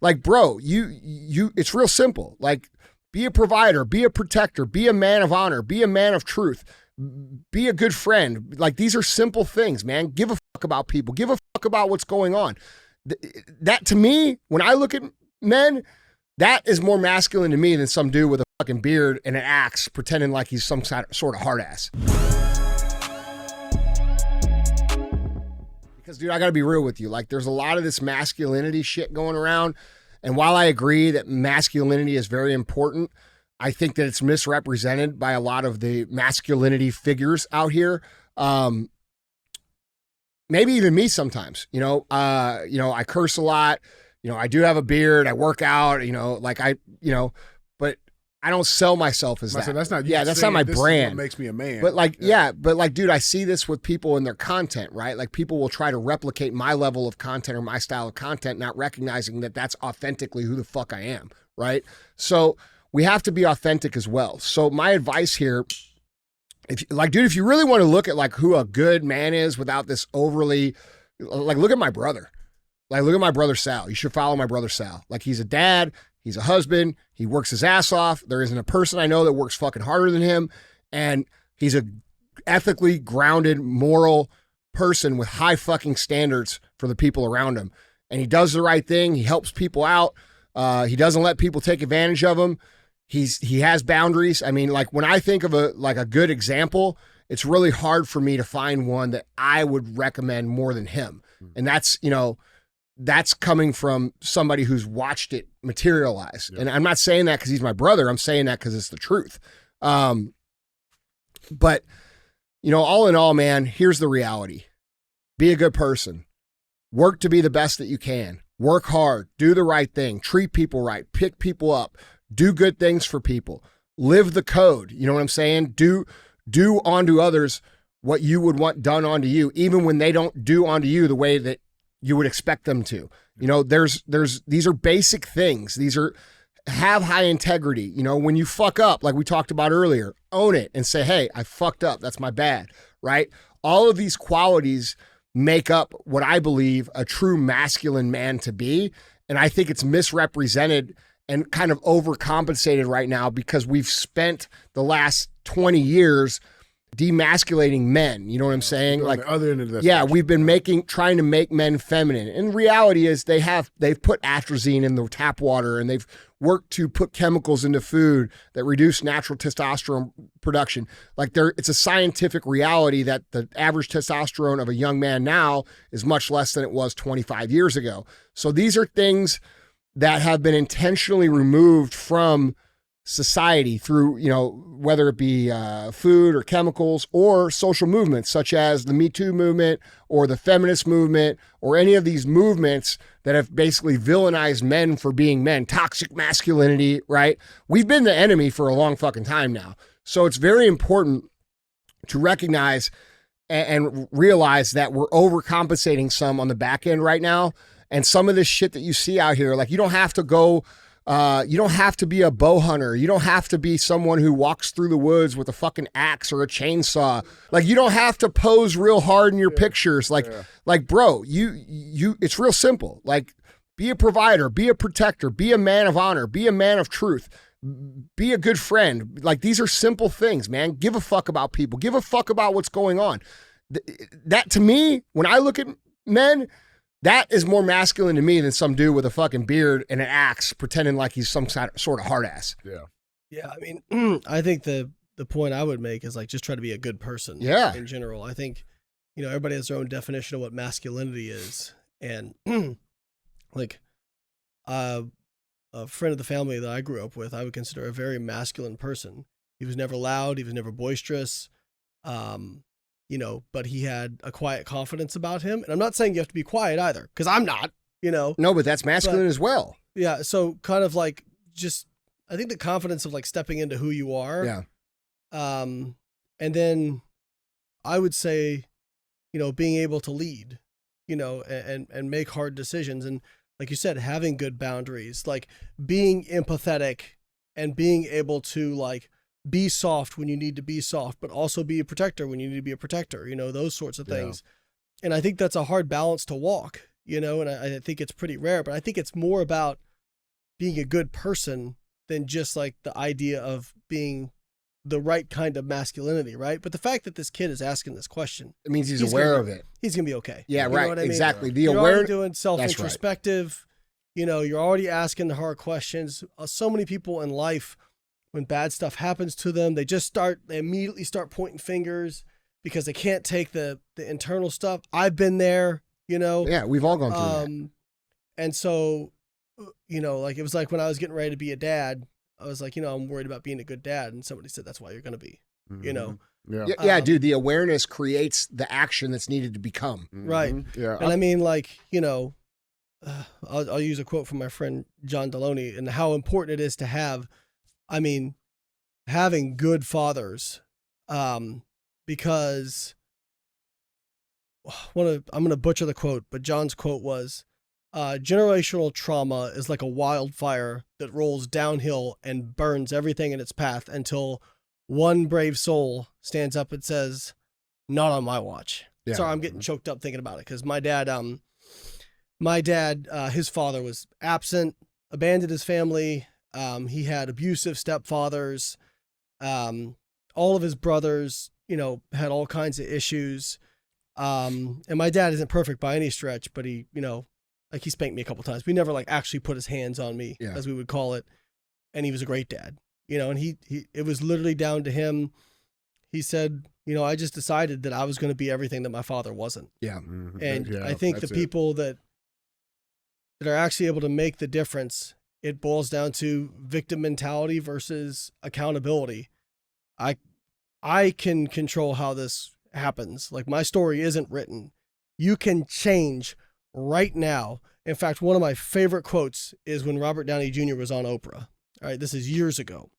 Like, bro, it's real simple. Like, be a provider, be a protector, be a man of honor, be a man of truth, be a good friend. Like, these are simple things, man. Give a fuck about people. Give a fuck about what's going on. That, to me, when I look at men, that is more masculine to me than some dude with a fucking beard and an axe pretending like he's some sort of hard ass. Because, dude, I got to be real with you. Like, there's a lot of this masculinity shit going around. And while I agree that masculinity is very important, I think that it's misrepresented by a lot of the masculinity figures out here. Maybe even me sometimes, I curse a lot. I do have a beard. I work out, but I don't sell myself as that. So that's not, that's not my brand. What makes me a man. But dude, I see this with people in their content, right? Like, people will try to replicate my level of content or my style of content, not recognizing that that's authentically who the fuck I am, right? So we have to be authentic as well. So my advice here, if you really want to look at like who a good man is without this overly, like, look at my brother. Like, look at my brother Sal. You should follow my brother Sal. Like, he's a dad. He's a husband. He works his ass off. There isn't a person I know that works fucking harder than him. And he's a ethically grounded, moral person with high fucking standards for the people around him. And he does the right thing. He helps people out. He doesn't let people take advantage of him. He has boundaries. I mean, like, when I think of a good example, it's really hard for me to find one that I would recommend more than him. And that's coming from somebody who's watched it materialize. Yep. And I'm not saying that because he's my brother. I'm saying that because it's the truth. But, all in all, man, here's the reality. Be a good person. Work to be the best that you can. Work hard. Do the right thing. Treat people right. Pick people up. Do good things for people. Live the code. You know what I'm saying? Do onto others what you would want done onto you, even when they don't do onto you the way that you would expect them to. These are basic things. Have high integrity. When you fuck up, like we talked about earlier, own it and say, hey, I fucked up. That's my bad, right? All of these qualities make up what I believe a true masculine man to be. And I think it's misrepresented and kind of overcompensated right now because we've spent the last 20 years demasculating men. You know what I'm saying? Like, the other end of this. We've been trying to make men feminine. And the reality is they've put atrazine in the tap water, and they've worked to put chemicals into food that reduce natural testosterone production. Like, it's a scientific reality that the average testosterone of a young man now is much less than it was 25 years ago. So these are things that have been intentionally removed from society through, whether it be food or chemicals or social movements such as the Me Too movement or the feminist movement or any of these movements that have basically villainized men for being men, toxic masculinity, right? We've been the enemy for a long fucking time now. So it's very important to recognize and realize that we're overcompensating some on the back end right now. And some of this shit that you see out here, like, you don't have to go, you don't have to be a bow hunter. You don't have to be someone who walks through the woods with a fucking axe or a chainsaw. Like, you don't have to pose real hard in your pictures. Like, bro, it's real simple. Like, be a provider, be a protector, be a man of honor, be a man of truth, be a good friend. Like, these are simple things, man. Give a fuck about people. Give a fuck about what's going on. That, to me, when I look at men, that is more masculine to me than some dude with a fucking beard and an axe pretending like he's some sort of hard ass. Yeah. Yeah. I mean, I think the point I would make is, like, just try to be a good person. Yeah. In general. I think, everybody has their own definition of what masculinity is. And like, a friend of the family that I grew up with, I would consider a very masculine person. He was never loud. He was never boisterous. But he had a quiet confidence about him. And I'm not saying you have to be quiet either, because I'm not, No, but that's masculine as well. Yeah. So kind of like, I think the confidence of, like, stepping into who you are. Yeah. And then I would say, being able to lead, and make hard decisions. And like you said, having good boundaries, like being empathetic and being able to, like, be soft when you need to be soft, but also be a protector when you need to be a protector, those sorts of things. And I think that's a hard balance to walk, and I think it's pretty rare, but I think it's more about being a good person than just like the idea of being the right kind of masculinity, right? But the fact that this kid is asking this question, it means he's aware of it. He's gonna be okay. Yeah, You know right. what I mean? Exactly. The You're awareness. already doing self-introspective. You know, you're already asking the hard questions. So many people in life, when bad stuff happens to them, they immediately start pointing fingers because they can't take the internal stuff. I've been there, you know. Yeah, we've all gone through that. And so, you know, like it was like when I was getting ready to be a dad, I was like, you know, I'm worried about being a good dad. And somebody said, that's why you're going to be, you know? Yeah, dude, the awareness creates the action that's needed to become. Right. Yeah. And I mean, like, you know, I'll use a quote from my friend John Deloney and how important it is to have, I mean, having good fathers, because I'm going to butcher the quote, but John's quote was, generational trauma is like a wildfire that rolls downhill and burns everything in its path until one brave soul stands up and says, not on my watch. Yeah. Sorry, I'm getting choked up thinking about it because my dad, his father was absent, abandoned his family. He had abusive stepfathers. All of his brothers, you know, had all kinds of issues. And my dad isn't perfect by any stretch, but he, you know, like he spanked me a couple times. We never like actually put his hands on me, as we would call it. And he was a great dad, you know, and it was literally down to him. He said, you know, I just decided that I was going to be everything that my father wasn't. Yeah. And I think the people that are actually able to make the difference, it boils down to victim mentality versus accountability. I can control how this happens. Like my story isn't written. You can change right now. In fact, one of my favorite quotes is when Robert Downey Jr. was on Oprah. All right, this is years ago.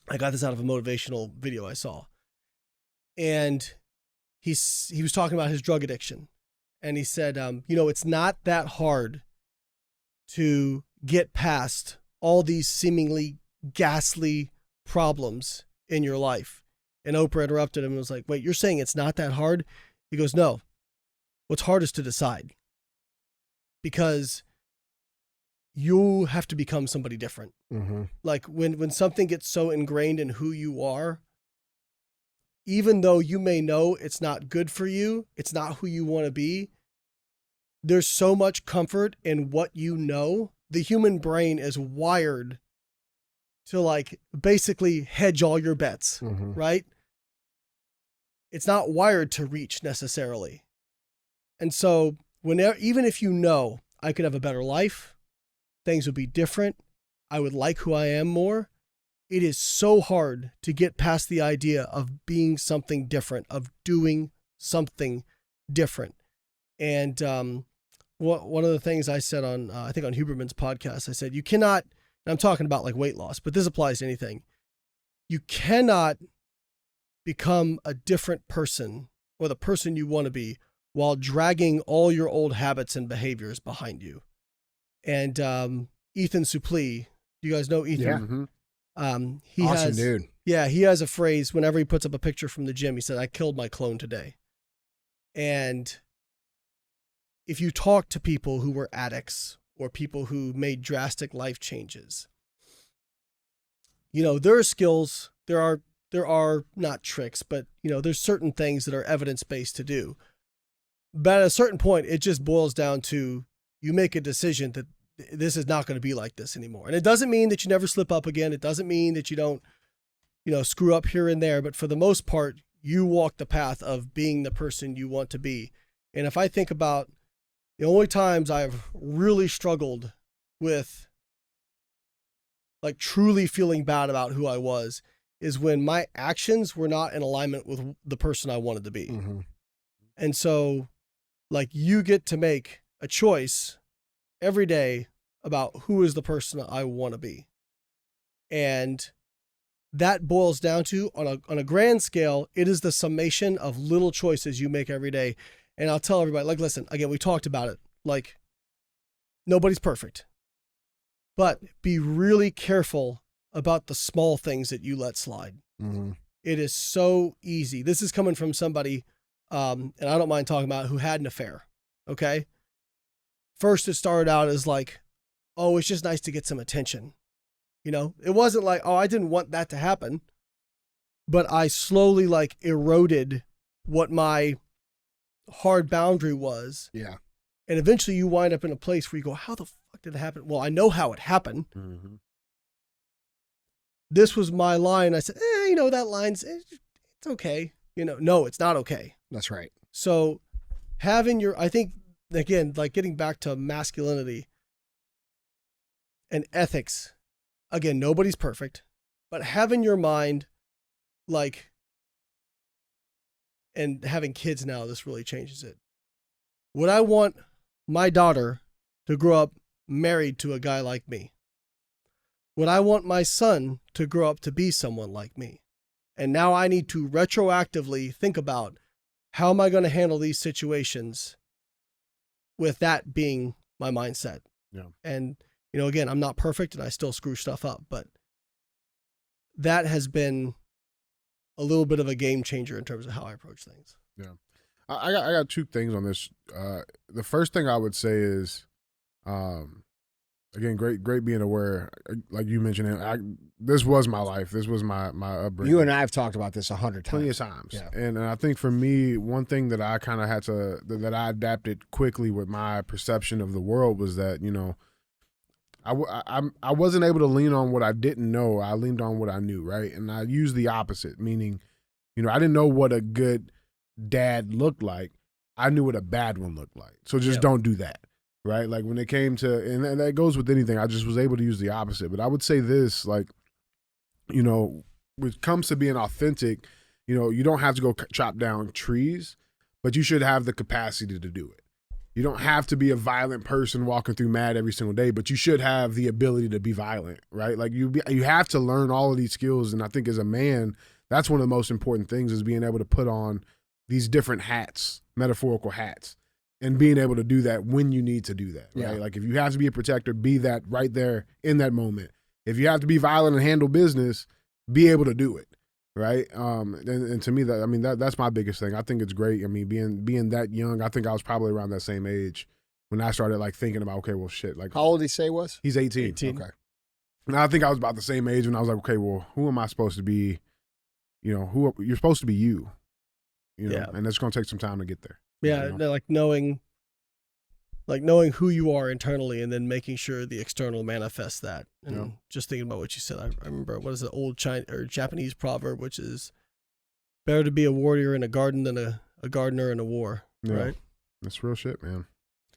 I got this out of a motivational video I saw. And he was talking about his drug addiction. And he said, you know, it's not that hard to get past all these seemingly ghastly problems in your life. And Oprah interrupted him and was like, wait, you're saying it's not that hard? He goes, no. What's hard is to decide. Because you have to become somebody different. Like when something gets so ingrained in who you are, even though you may know it's not good for you, it's not who you want to be, there's so much comfort in what you know. The human brain is wired to like basically hedge all your bets, right? It's not wired to reach necessarily. And so even if you know I could have a better life, things would be different, I would like who I am more, it is so hard to get past the idea of being something different, of doing something different. And one of the things I said on, I think on Huberman's podcast, I said, you cannot, and I'm talking about like weight loss, but this applies to anything. You cannot become a different person or the person you want to be while dragging all your old habits and behaviors behind you. And Ethan Suplee, you guys know Ethan? Yeah. He awesome has, dude. Yeah, he has a phrase whenever he puts up a picture from the gym. He said, I killed my clone today. And if you talk to people who were addicts or people who made drastic life changes, you know, there are skills, there are not tricks, but you know, there's certain things that are evidence-based to do. But at a certain point, it just boils down to you make a decision that this is not going to be like this anymore. And it doesn't mean that you never slip up again. It doesn't mean that you don't, you know, screw up here and there. But for the most part, you walk the path of being the person you want to be. And if I think about the only times I've really struggled with like truly feeling bad about who I was is when my actions were not in alignment with the person I wanted to be. And so like you get to make a choice every day about who is the person I want to be. And that boils down to, on a grand scale, it is the summation of little choices you make every day. And I'll tell everybody, like, listen, again, we talked about it. Like, nobody's perfect. But be really careful about the small things that you let slide. It is so easy. This is coming from somebody, and I don't mind talking about, who had an affair. Okay? First, it started out as like, oh, it's just nice to get some attention. You know, it wasn't like, oh, I didn't want that to happen, but I slowly like eroded what my hard boundary was. Yeah. And eventually you wind up in a place where you go, how the fuck did it happen? Well, I know how it happened. Mm-hmm. This was my line. I said, you know, that line's, it's okay. You know, no, it's not okay. That's right. So having I think, again, like getting back to masculinity and ethics, again, nobody's perfect, but having your mind like, and having kids now, this really changes it. Would I want my daughter to grow up married to a guy like me? Would I want my son to grow up to be someone like me? And now I need to retroactively think about, how am I going to handle these situations with that being my mindset? Yeah. And, you know, again, I'm not perfect and I still screw stuff up, but that has been a little bit of a game changer in terms of how I approach things. Yeah. I got two things on this. The first thing I would say is, again, great being aware. Like you mentioned, this was my life. This was my upbringing. You and I have talked about this 100 times. Plenty of times. Yeah. And I think for me, one thing that I kind of had to, that I adapted quickly with my perception of the world was that, you know, I wasn't able to lean on what I didn't know. I leaned on what I knew, right? And I used the opposite, meaning, you know, I didn't know what a good dad looked like. I knew what a bad one looked like. So just don't do that, right? Like when it came to, and that goes with anything, I just was able to use the opposite. But I would say this, like, you know, when it comes to being authentic, you know, you don't have to go chop down trees, but you should have the capacity to do it. You don't have to be a violent person walking through mad every single day, but you should have the ability to be violent, right? Like you have to learn all of these skills. And I think as a man, that's one of the most important things, is being able to put on these different hats, metaphorical hats, and being able to do that when you need to do that, right? Yeah. Like if you have to be a protector, be that right there in that moment. If you have to be violent and handle business, be able to do it, right? And to me, that's my biggest thing. I think it's great. I mean, being that young, I think I was probably around that same age when I started like thinking about, okay, well, shit. Like, How old did he say he was? he's 18. 18. Okay. And I think I was about the same age when I was like, okay, well, who am I supposed to be? You know, you're supposed to be you. You know, Yeah. and it's going to take some time to get there. Yeah. You know? Like knowing who you are internally and then making sure the external manifests that. And just thinking about what you said, I remember, what is the old Chinese or Japanese proverb, which is better to be a warrior in a garden than a gardener in a war. Yeah. Right. That's real shit, man.